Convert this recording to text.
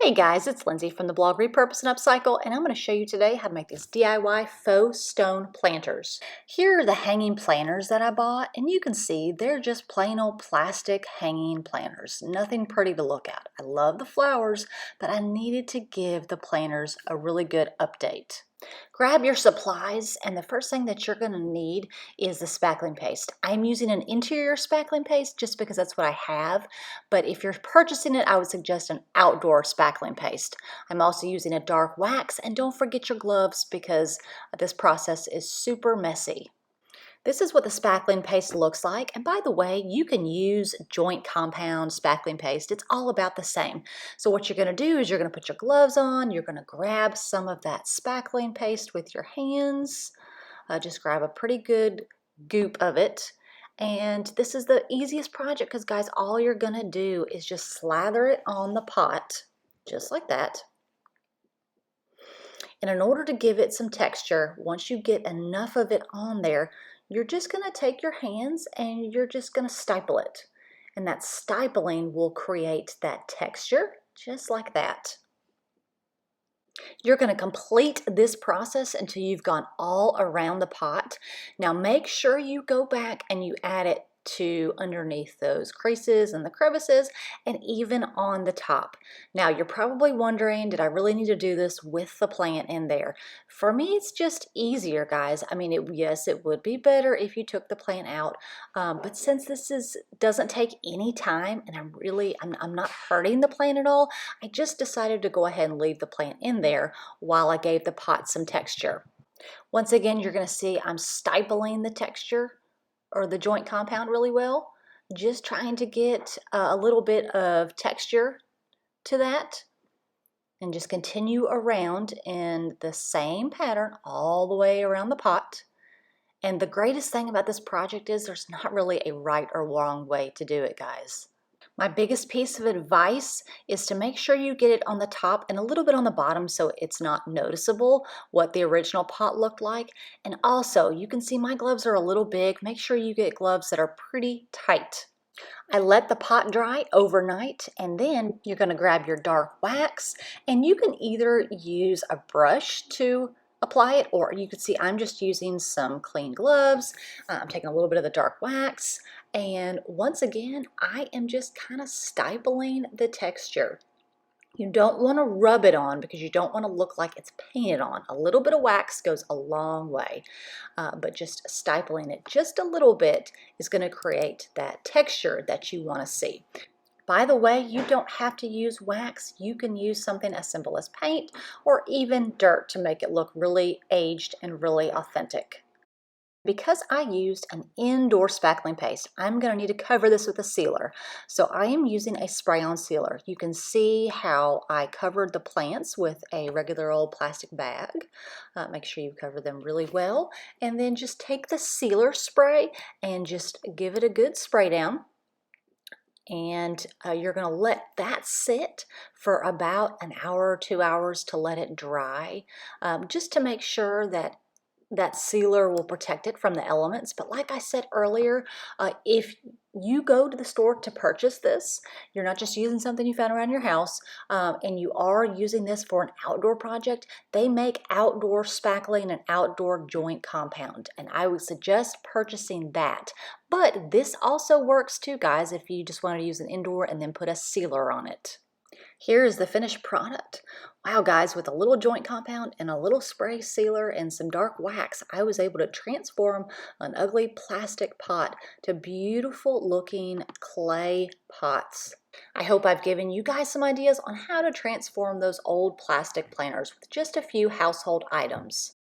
Hey guys, it's Lindsay from the blog Repurpose and Upcycle, and I'm going to show you today how to make these DIY faux stone planters. Here are the hanging planters that I bought, and you can see they're just plain old plastic hanging planters. Nothing pretty to look at. I love the flowers, but I needed to give the planters a really good update. Grab your supplies, and the first thing that you're going to need is the spackling paste. I'm using an interior spackling paste just because that's what I have, but if you're purchasing it, I would suggest an outdoor spackling paste. I'm also using a dark wax, and don't forget your gloves because this process is super messy. This is what the spackling paste looks like, and by the way, you can use joint compound spackling paste. It's all about the same. So what you're going to do is you're going to put your gloves on, you're going to grab some of that spackling paste with your hands, just grab a pretty good goop of it. And this is the easiest project because guys, all you're going to do is just slather it on the pot, just like that. And in order to give it some texture, once you get enough of it on there, you're just going to take your hands and you're just going to stipple it. And that stippling will create that texture, just like that. You're going to complete this process until you've gone all around the pot. Now make sure you go back and you add it to underneath those creases and the crevices and even on the top. Now you're probably wondering, did I really need to do this with the plant in there? For me, it's just easier, guys. I mean, yes, it would be better if you took the plant out, but since this doesn't take any time and I'm not hurting the plant at all, I just decided to go ahead and leave the plant in there while I gave the pot some texture. Once again, you're going to see I'm stippling the texture or the joint compound really well, just trying to get a little bit of texture to that, and just continue around in the same pattern all the way around the pot. And the greatest thing about this project is there's not really a right or wrong way to do it, guys. My biggest piece of advice is to make sure you get it on the top and a little bit on the bottom so it's not noticeable what the original pot looked like. And also, you can see my gloves are a little big. Make sure you get gloves that are pretty tight. I let the pot dry overnight, and then you're going to grab your dark wax, and you can either use a brush to apply it, or you can see I'm just using some clean gloves. I'm taking a little bit of the dark wax, and once again, I am just kind of stippling the texture. You don't want to rub it on because you don't want to look like it's painted on. A little bit of wax goes a long way, but just stippling it just a little bit is going to create that texture that you want to see. By the way, you don't have to use wax. You can use something as simple as paint or even dirt to make it look really aged and really authentic. Because I used an indoor spackling paste, I'm going to need to cover this with a sealer. So I am using a spray-on sealer. You can see how I covered the plants with a regular old plastic bag. Make sure you cover them really well. And then just take the sealer spray and just give it a good spray down. And you're going to let that sit for about an hour or 2 hours to let it dry, just to make sure that that sealer will protect it from the elements. But like I said earlier, if you go to the store to purchase this, you're not just using something you found around your house, and you are using this for an outdoor project, they make outdoor spackling and outdoor joint compound, and I would suggest purchasing that. But this also works too, guys, if you just want to use an indoor and then put a sealer on it. Here is the finished product. Wow, guys, with a little joint compound and a little spray sealer and some dark wax, I was able to transform an ugly plastic pot to beautiful looking clay pots. I hope I've given you guys some ideas on how to transform those old plastic planters with just a few household items.